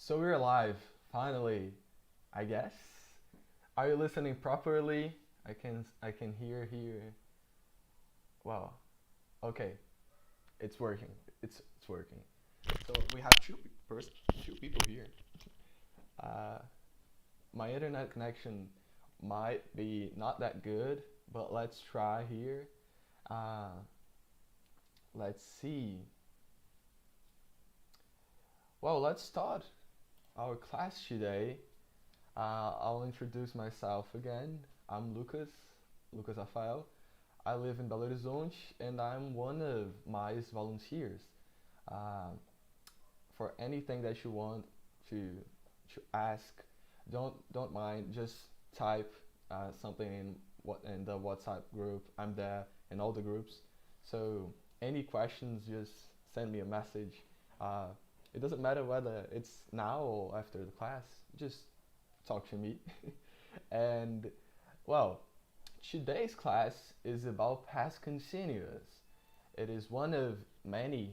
So we're live, finally, I guess. Are you listening properly? I can hear. Wow. Okay, it's working. It's working. So we have two people here. Uh, my internet connection might be not that good, but let's try here. Uh, let's see. Well, let's start our class today. I'll introduce myself again. I'm Lucas Rafael. I live in Belo Horizonte and I'm one of MAIS volunteers. Uh, for anything that you want to ask, don't mind. Just type something in the WhatsApp group. I'm there in all the groups. So any questions, just send me a message. Uh, it doesn't matter whether it's now or after the class. Just talk to me. And well, today's class is about past continuous. It is one of many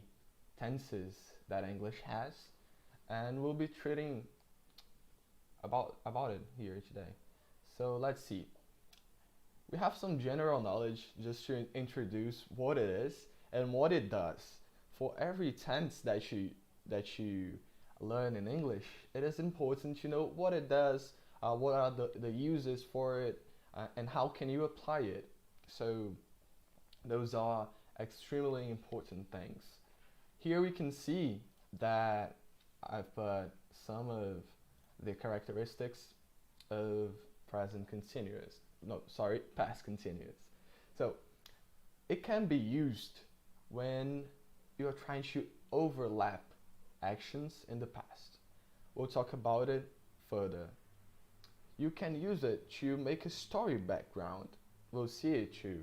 tenses that English has, and we'll be treating about it here today. So let's see. We have some general knowledge just to introduce what it is and what it does. For every tense that you learn in English, it is important to know what it does, what are the uses for it, and how can you apply it. So those are extremely important things. Here we can see that I've put some of the characteristics of present continuous. No, sorry, past continuous. So it can be used when you're trying to overlap actions in the past. We'll talk about it further. You can use it to make a story background. We'll see it too.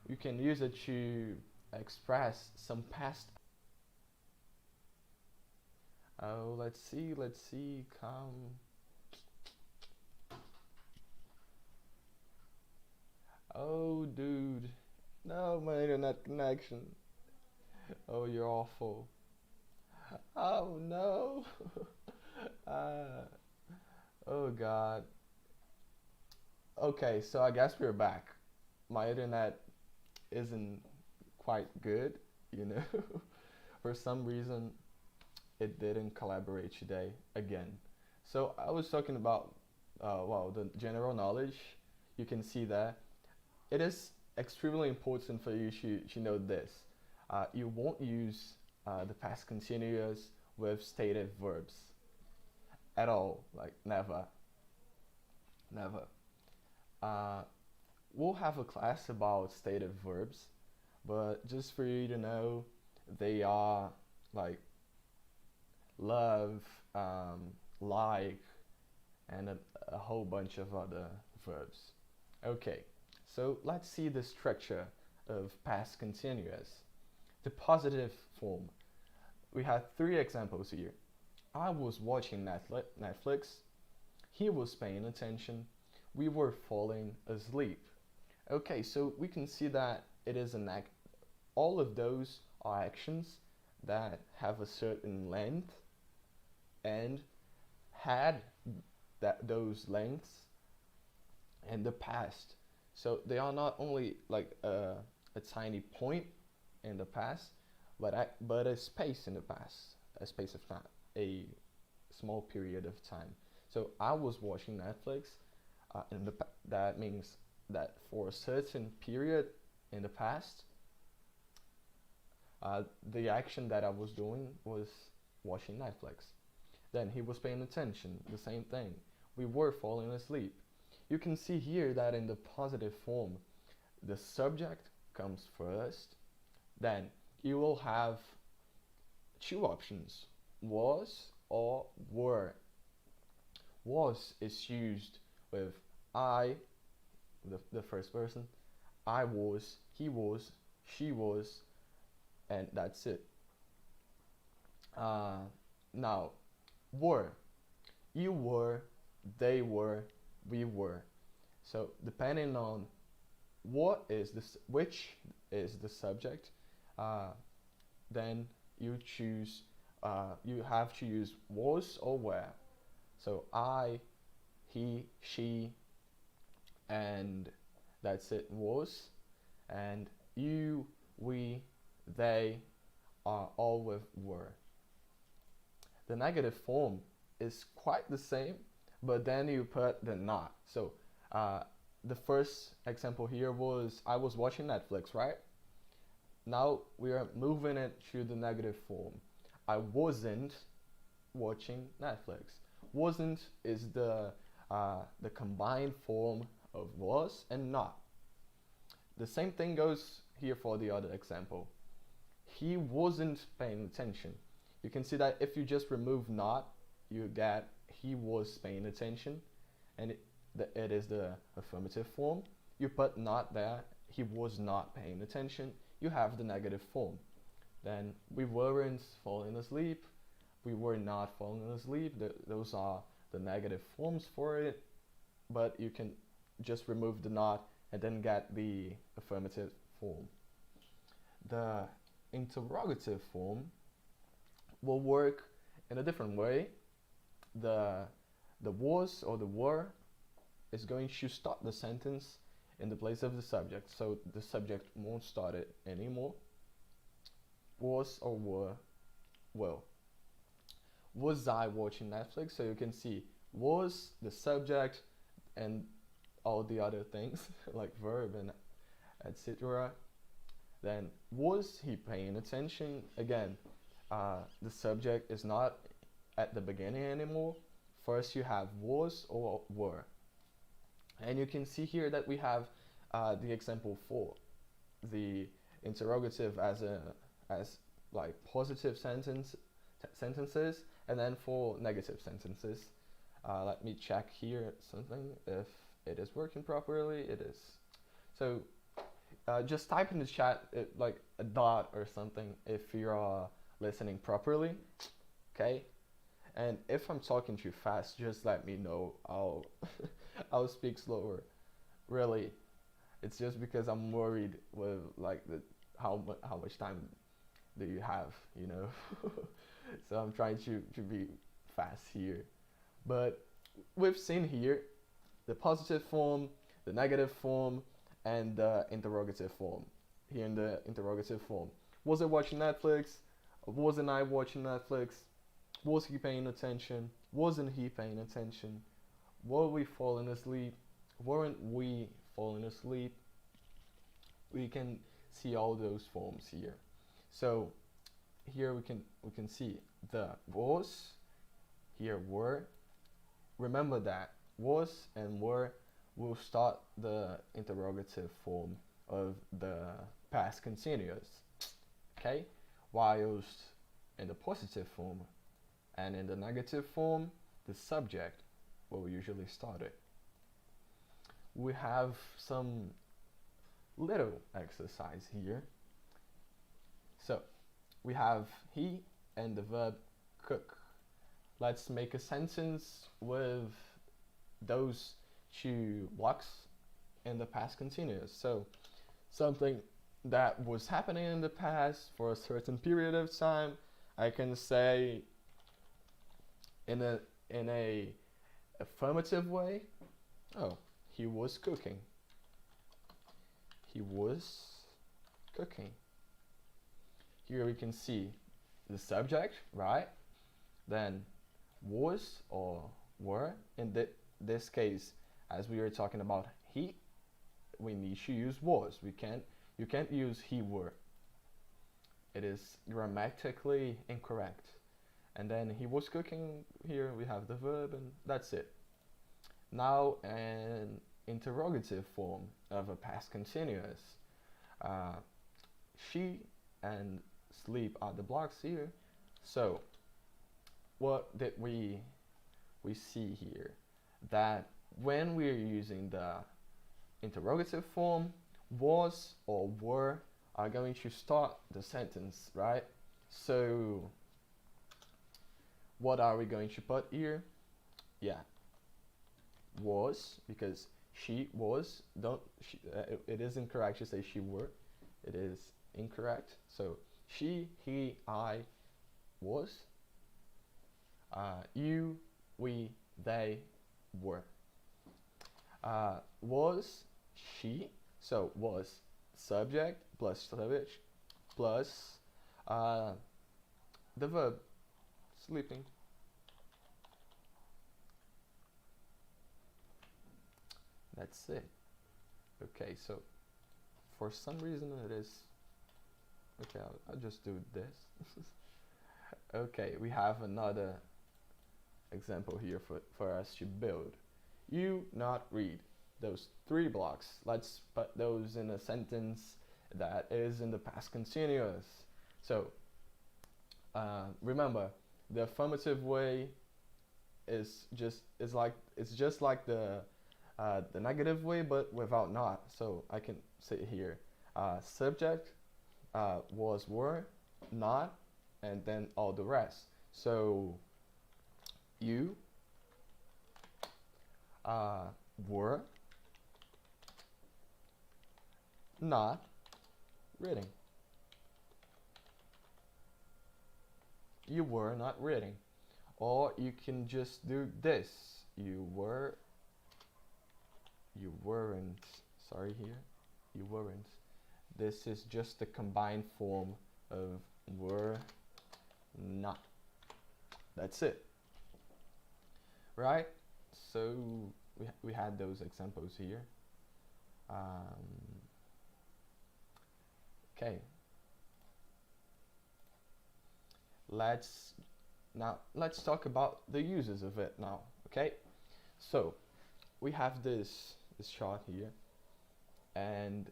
You can use it to express some past. Oh, let's see, come. Oh, dude. No, my internet connection. Oh, you're awful. Oh, no. uh, oh, God. Okay, so I guess we're back. My internet isn't quite good, you know. For some reason, it didn't collaborate today again. So I was talking about, well, the general knowledge. You can see that it is extremely important for you to know this. You won't use the past continuous with stated verbs at all, like never, never. Uh, we'll have a class about stated verbs, but just for you to know, they are like love, like, and a whole bunch of other verbs. Okay, so let's see the structure of past continuous. The positive form. We have three examples here. I was watching Netflix. He was paying attention. We were falling asleep. Okay, so we can see that it is an act. All of those are actions that have a certain length and had those lengths in the past. So they are not only like a tiny point in the past, but a space in the past, a space of time, a small period of time. So I was watching Netflix, that means that for a certain period in the past, the action that I was doing was watching Netflix. Then he was paying attention, the same thing. We were falling asleep. You can see here that in the positive form, the subject comes first, then you will have two options, was or were. Was is used with I, the first person, I was, he was, she was, and that's it. Uh, Now, were. You were, they were, we were. So depending on which is the subject, uh, then you choose you have to use was or were. So I, he, she, and that's it, was. And you, we, they are all with were. The negative form is quite the same, but then you put the not. So the first example here was I was watching Netflix, right? Now we are moving it to the negative form. I wasn't watching Netflix. Wasn't is the combined form of was and not. The same thing goes here for the other example. He wasn't paying attention. You can see that if you just remove not, you get he was paying attention, and it is the affirmative form. You put not there, he was not paying attention, you have the negative form. Then we weren't falling asleep, we were not falling asleep. Those are the negative forms for it, but you can just remove the not and then get the affirmative form. The interrogative form will work in a different way. The was or the were is going to start the sentence in the place of the subject, so the subject won't start it anymore. Was or were will. Was I watching Netflix? So you can see was the subject and all the other things like verb and etc. Then was he paying attention? Again, the subject is not at the beginning anymore. First you have was or were. And you can see here that we have the example for the interrogative as like positive sentences, and then for negative sentences. Let me check here something if it is working properly. It is. So just type in the chat like a dot or something if you're listening properly, okay? And if I'm talking too fast, just let me know. I'll I'll speak slower. Really, it's just because I'm worried with like how much time do you have, you know? So I'm trying to be fast here. But we've seen here the positive form, the negative form, and the interrogative form. Here in the interrogative form, was I watching Netflix? Wasn't I watching Netflix? Was he paying attention? Wasn't he paying attention? Were we falling asleep? Weren't we falling asleep? We can see all those forms here. So here we can see the was, here were. Remember that was and were will start the interrogative form of the past continuous, okay? Whilst in the positive form and in the negative form, the subject will usually start it. We have some little exercise here. So we have he and the verb cook. Let's make a sentence with those two blocks in the past continuous. So something that was happening in the past for a certain period of time, I can say in a affirmative way, oh, he was cooking. He was cooking. Here we can see the subject, right? Then was or were. In this case, as we were talking about he, we need to use was. You can't use he were. It is grammatically incorrect. And then he was cooking, here we have the verb, and that's it. Now an interrogative form of a past continuous. She and sleep are the blocks here. So what did we see here? That when we're using the interrogative form, was or were are going to start the sentence, right? So what are we going to put here? Yeah, was, because she was. It is incorrect to say she were. It is incorrect. So she, he, I was. You, we, they, were. Was, she, so was subject plus subject plus the verb sleeping. That's it. Okay, so for some reason it is. Okay, I'll just do this. Okay, we have another example here for us to build. You, not, read. Those three blocks. Let's put those in a sentence that is in the past continuous. So remember, the affirmative way is just like the negative way, but without not. So I can say here, subject, was, were, not, and then all the rest. So you were not reading. You were not reading. Or you can just do this. You weren't. Sorry here. You weren't. This is just the combined form of were not. That's it. Right? So we had those examples here. Okay. Let's talk about the uses of it now. Okay. So we have this chart here, and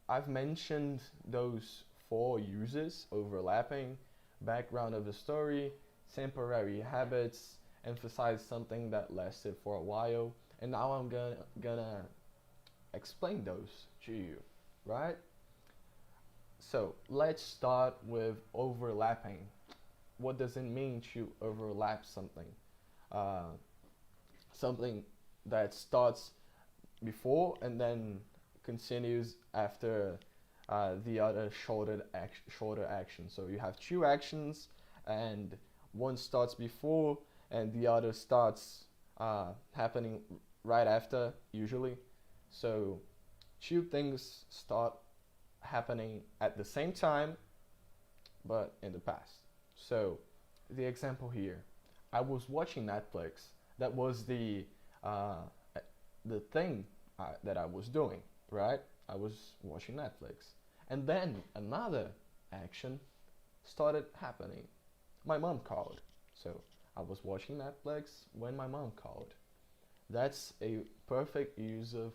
I've mentioned those 4 uses: overlapping, background of the story, temporary habits, emphasize something that lasted for a while, and now I'm gonna explain those to you, right? So let's start with overlapping. What does it mean to overlap something? Something that starts before and then continues after the other shorter action. So you have 2 actions, and one starts before and the other starts happening right after, usually. So 2 things start happening at the same time, but in the past. So the example here, I was watching Netflix. That was the thing that I was doing, right? I was watching Netflix, and then another action started happening. My mom called. So I was watching Netflix when my mom called. That's a perfect use of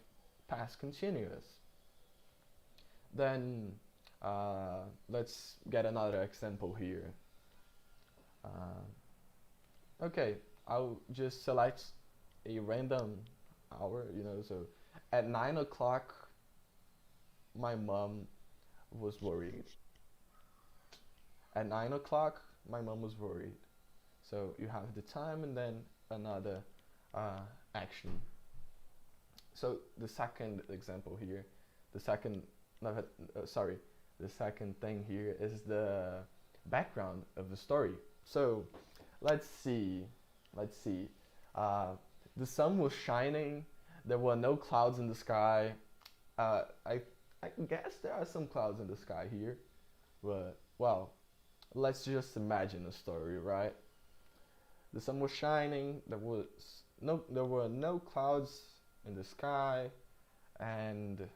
past continuous. Then let's get another example here. Okay, I'll just select a random hour, so at 9 o'clock, my mom was worried. At 9 o'clock, my mom was worried. So you have the time and then another action. So the second example here, the second thing here is the background of the story. So let's see. The sun was shining. There were no clouds in the sky. I guess there are some clouds in the sky here, but well, let's just imagine a story, right? The sun was shining. There were no clouds in the sky, and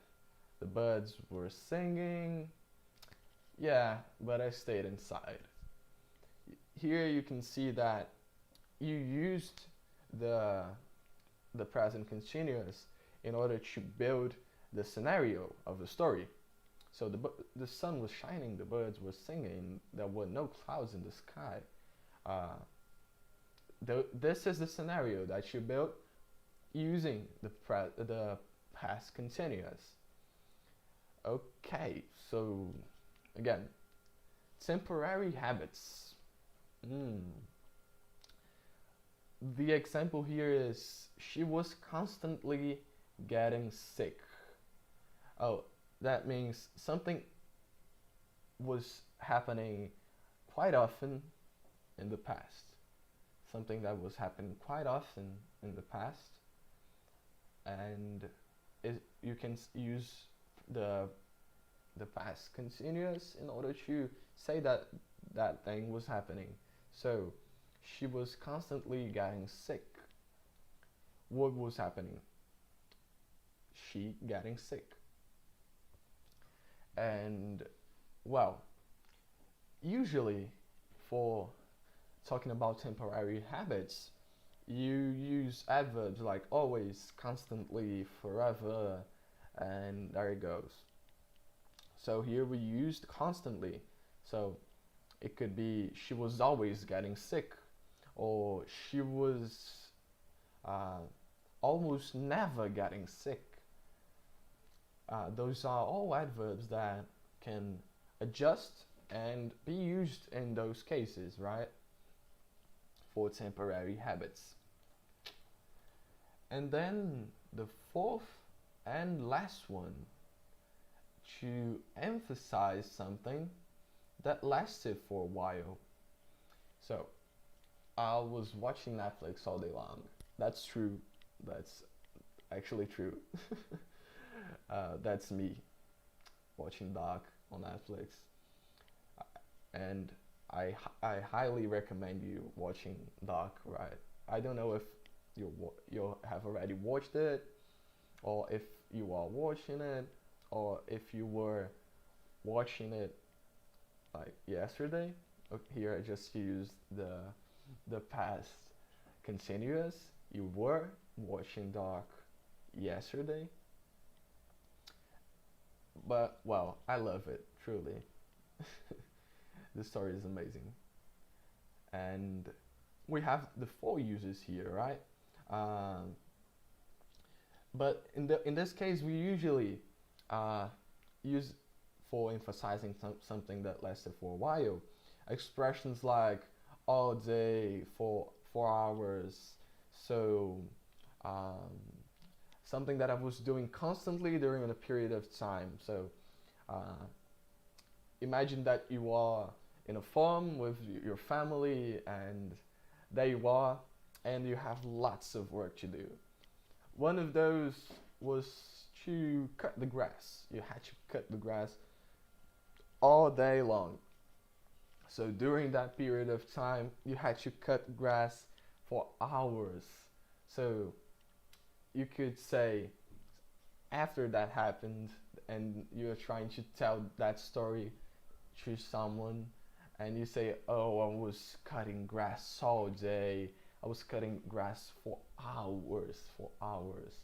the birds were singing. Yeah, but I stayed inside. Here you can see that you used the present continuous in order to build the scenario of the story. So the sun was shining, the birds were singing, there were no clouds in the sky. This is the scenario that you built using the past continuous. Okay, so again, temporary habits. The example here is she was constantly getting sick. Oh, that means something was happening quite often in the past. something that was happening quite often in the past, and you can use the past continuous in order to say that that thing was happening. So she was constantly getting sick. What was happening? She getting sick. And well, usually for talking about temporary habits, you use adverbs like always, constantly, forever, and there it goes. So here we used constantly. So it could be she was always getting sick, or she was uh, almost never getting sick. Those are all adverbs that can adjust and be used in those cases, right? For temporary habits. And then the fourth and last one, to emphasize something that lasted for a while. So, I was watching Netflix all day long. That's true. That's actually true. That's me watching doc on Netflix, and I highly recommend you watching doc. Right? I don't know if you have already watched it, or if you are watching it, or if you were watching it like yesterday. Here I just used the past continuous. You were watching doc yesterday. But well, I love it truly. The story is amazing, and we have the four uses here, right? Um, but in this case, we usually uh, use for emphasizing something that lasted for a while. Expressions like all day, for 4 hours. So um, something that I was doing constantly during a period of time. So uh, imagine that you are in a farm with your family, and there you are, and you have lots of work to do. One of those was to cut the grass. You had to cut the grass all day long. So during that period of time, you had to cut grass for hours. So you could say, after that happened, and you're trying to tell that story to someone, and you say, oh, I was cutting grass all day, I was cutting grass for hours.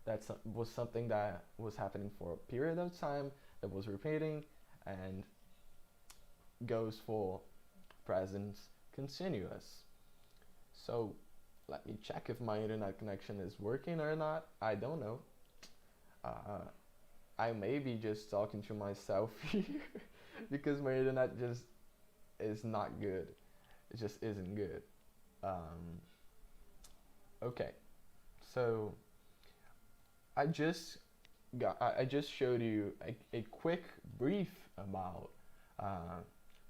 That was something that was happening for a period of time, that was repeating, and goes for present continuous. So let me check if my internet connection is working or not. I don't know. Uh, I may be just talking to myself here because my internet just is not good. It just isn't good. Okay, so I just showed you a quick brief about uh,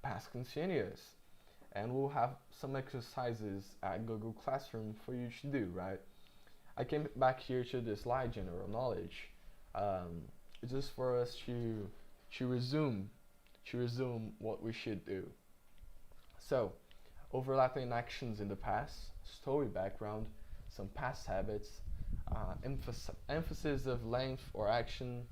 past continuous, and we'll have some exercises at Google Classroom for you to do, right? I came back here to the slide general knowledge, just for us to resume what we should do. So, overlapping actions in the past, story background, some past habits, emphasis of length or action,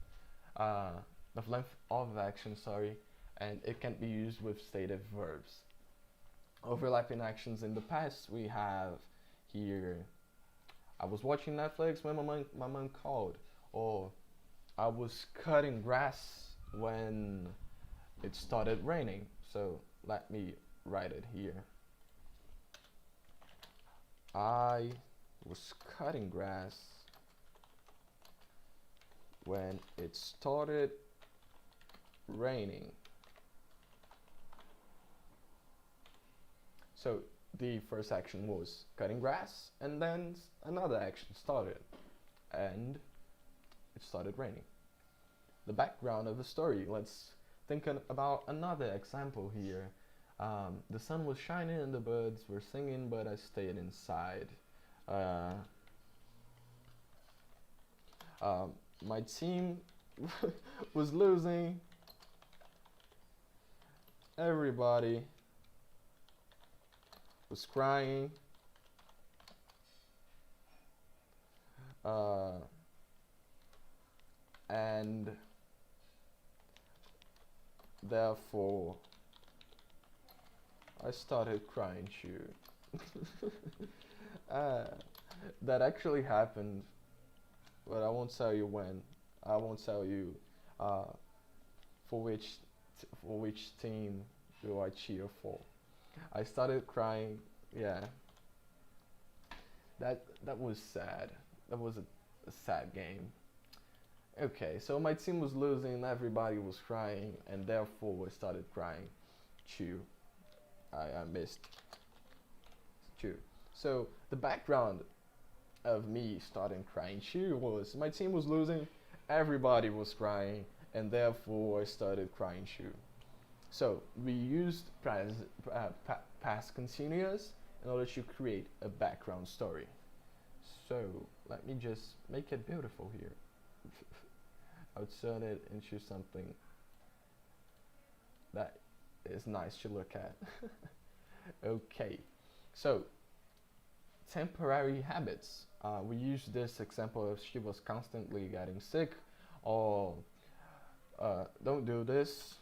of length of action, sorry, and it can be used with stative verbs. Overlapping actions in the past, we have here, I was watching Netflix when my mom called, or I was cutting grass when it started raining. So let me write it here. I was cutting grass when it started raining. So the first action was cutting grass, and then another action started, and it started raining. The background of the story, let's think about another example here. The sun was shining and the birds were singing, but I stayed inside. Uh, my team was losing. Everybody was crying. Uh, and therefore, I started crying too. That actually happened, but I won't tell you when. I won't tell you uh, for which team do I cheer for. I started crying. Yeah, that was sad. That was a sad game. Okay, so my team was losing, everybody was crying, and therefore I started crying too. I missed too. So the background of me starting crying too was my team was losing, everybody was crying, and therefore I started crying too. So we used past continuous in order to create a background story. So let me just make it beautiful here. I'll turn it into something that is nice to look at. Okay, so temporary habits. We use this example if she was constantly getting sick, or don't do this.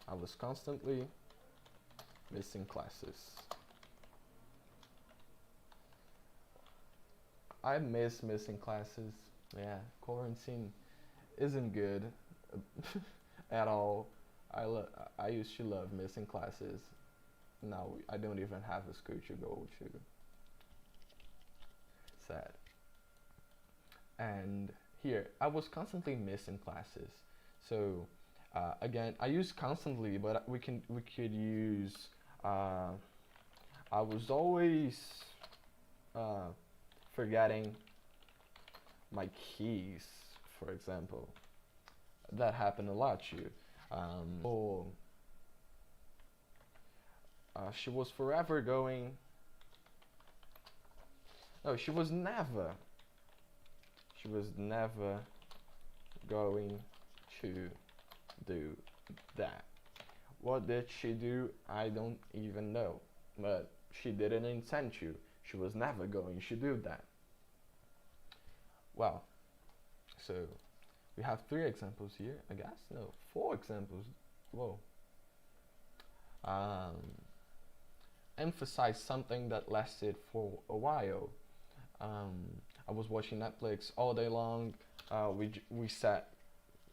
I was constantly missing classes. I miss missing classes. Yeah, quarantine isn't good at all. I used to love missing classes. Now I don't even have a school to go to. Sad. And here, I was constantly missing classes. So again, I use constantly, but we could use. Uh, I was always uh, forgetting my keys, for example. That happened a lot too. Or she was forever going. No, she was never. She was never going to do that. What did she do? I don't even know. But she didn't intend to. She was never going to do that. Well, so we have 3 examples here, I guess. No, 4 examples. Whoa. Emphasize something that lasted for a while. I was watching Netflix all day long. We said,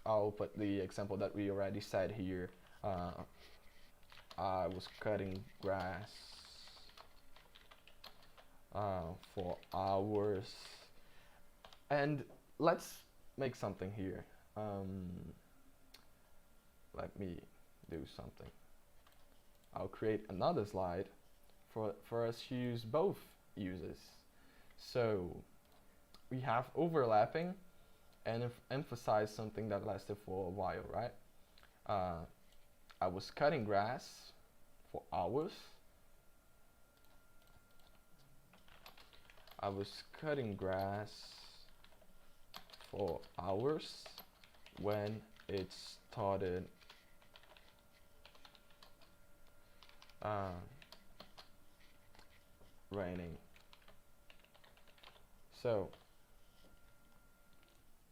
I'll put the example that we already said here. I was cutting grass for hours. And let's make something here. Let me do something. I'll create another slide for us to use both uses. So we have overlapping and emphasize something that lasted for a while, right? I was cutting grass for hours. I was cutting grass for hours when it started raining. So,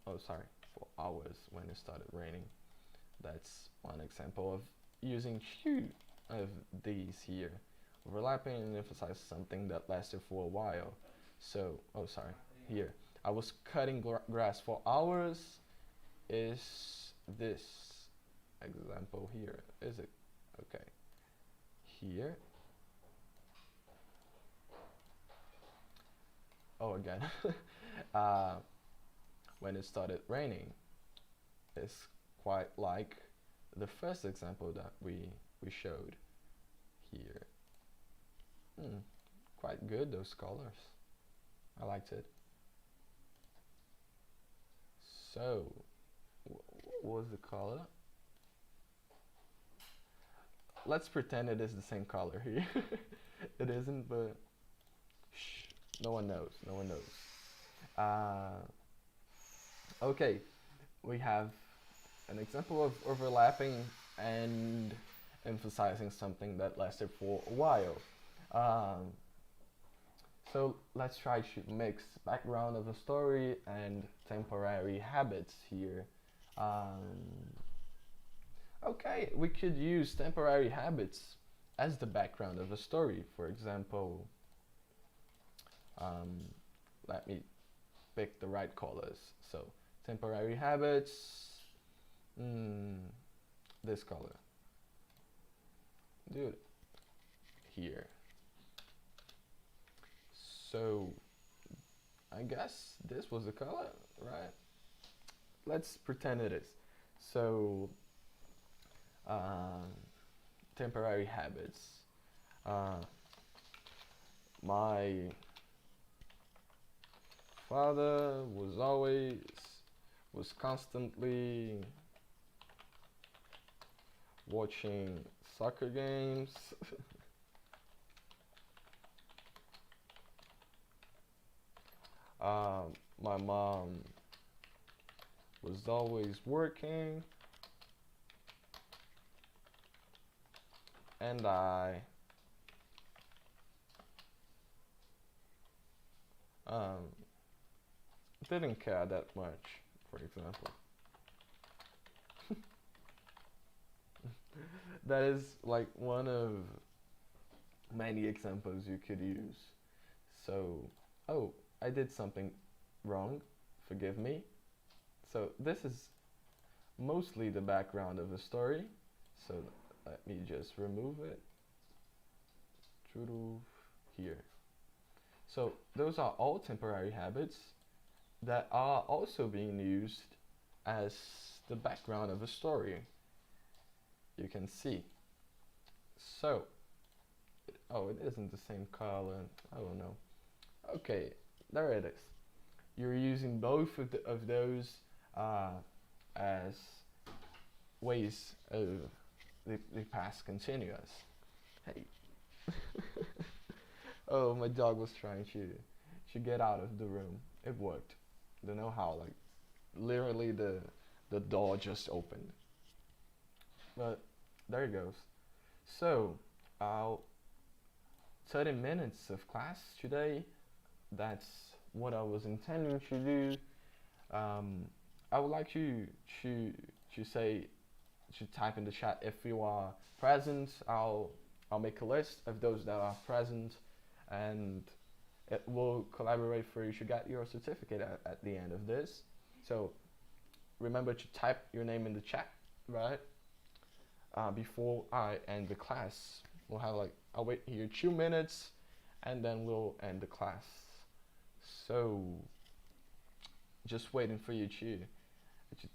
oh sorry, for hours when it started raining. That's one example of using two of these here. Overlapping and emphasize something that lasted for a while. So, oh sorry, here. I was cutting grass for hours is this example here. Is it? Okay. Here. Oh, again. When it started raining, it's quite like the first example that we showed here. Quite good, those colors. I liked it. So, what was the color? let's pretend it is the same color here. It isn't, but shh, no one knows. No one knows. Okay, we have an example of overlapping and emphasizing something that lasted for a while. Um, so let's try to mix background of a story and temporary habits here. Um, okay, we could use temporary habits as the background of a story. For example, um, let me pick the right colors. So temporary habits, mm, this color. Do it here. So I guess this was the color, right? Let's pretend it is. So um, temporary habits. Uh, my father was constantly watching soccer games. My mom was always working, and I um, didn't care that much, for example. That is like one of many examples you could use. So, oh, I did something wrong, forgive me. So, this is mostly the background of a story. So, let me just remove it. Here. So, those are all temporary habits that are also being used as the background of a story. You can see. So, oh, it isn't the same color. I don't know. Okay, there it is. You're using both of those as ways of the past continuous. Hey. Oh, my dog was trying to get out of the room. It worked. Don't know how. Like literally the door just opened. But there it goes. So, uh, 30 minutes of class today. That's what I was intending to do. Um, I would like you to say to type in the chat if you are present. I'll make a list of those that are present, and it will collaborate for you to get your certificate at the end of this. So remember to type your name in the chat, right? Before I end the class. We'll have like, I'll wait here 2 minutes and then we'll end the class. So, just waiting for you to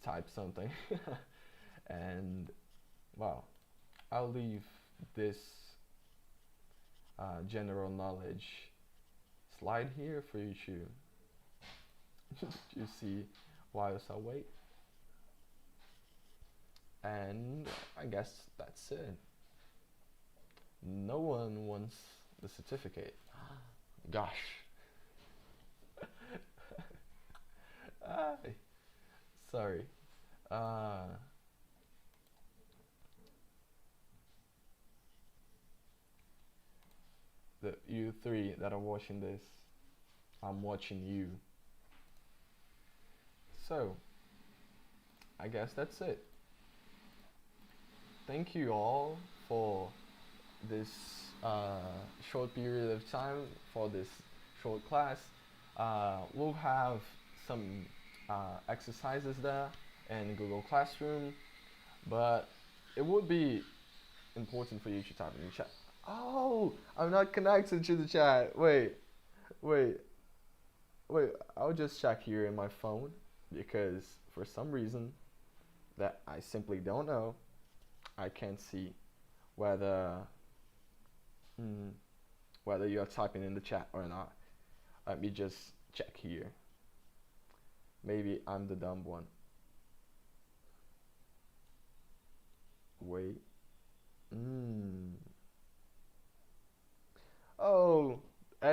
type something. And, well, I'll leave this general knowledge slide here for you to see whilst I wait. And I guess that's it. No one wants the certificate. Gosh. Sorry. You three that are watching this, I'm watching you. So, I guess that's it. Thank you all for this short period of time, for this short class. We'll have some exercises there in Google Classroom, but it would be important for you to type in the chat. Oh, I'm not connected to the chat. Wait. I'll just check here in my phone because for some reason that I simply don't know, I can't see whether whether you are typing in the chat or not. Let me just check here. Maybe I'm the dumb one. Wait.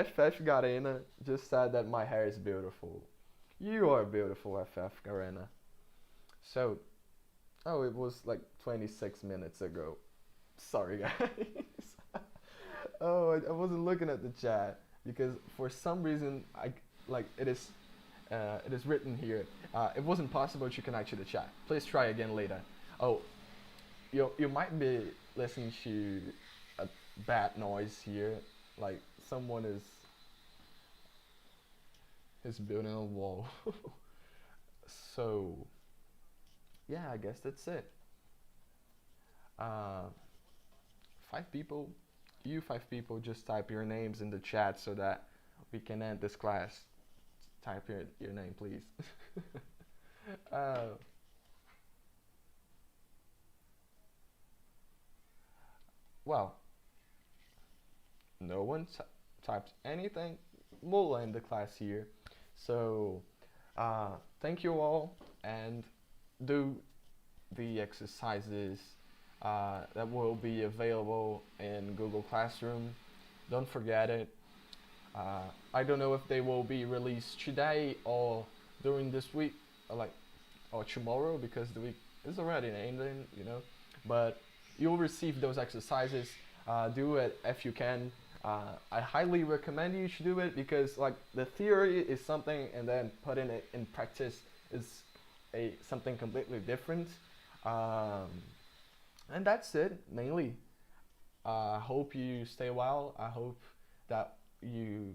FF Garena just said that my hair is beautiful. You are beautiful, FF Garena. So, oh, it was like 26 minutes ago. Sorry, guys. Oh, I wasn't looking at the chat because for some reason I like it is written here. It wasn't possible to connect to the chat. Please try again later. Oh, you might be listening to a bad noise here, like someone is building a wall. So yeah, I guess that's it. Uh, 5 people, you 5 people, just type your names in the chat so that we can end this class. Type your name, please. uh, well, no one typed anything. We'll end the class here. So, thank you all, and do the exercises that will be available in Google Classroom. Don't forget it. I don't know if they will be released today or during this week, or tomorrow, because the week is already ending, But you'll receive those exercises. Do it if you can. I highly recommend you to do it because like the theory is something, and then putting it in practice is something completely different. Um, and that's it mainly. I hope you stay well. I hope that you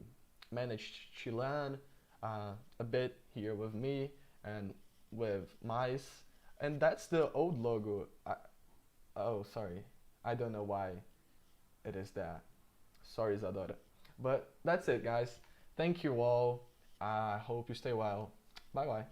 managed to learn a bit here with me and with MAIS. And that's the old logo. Oh, sorry. I don't know why it is that. Sorry, Zadora. But that's it, guys. Thank you all. I hope you stay well. Bye bye.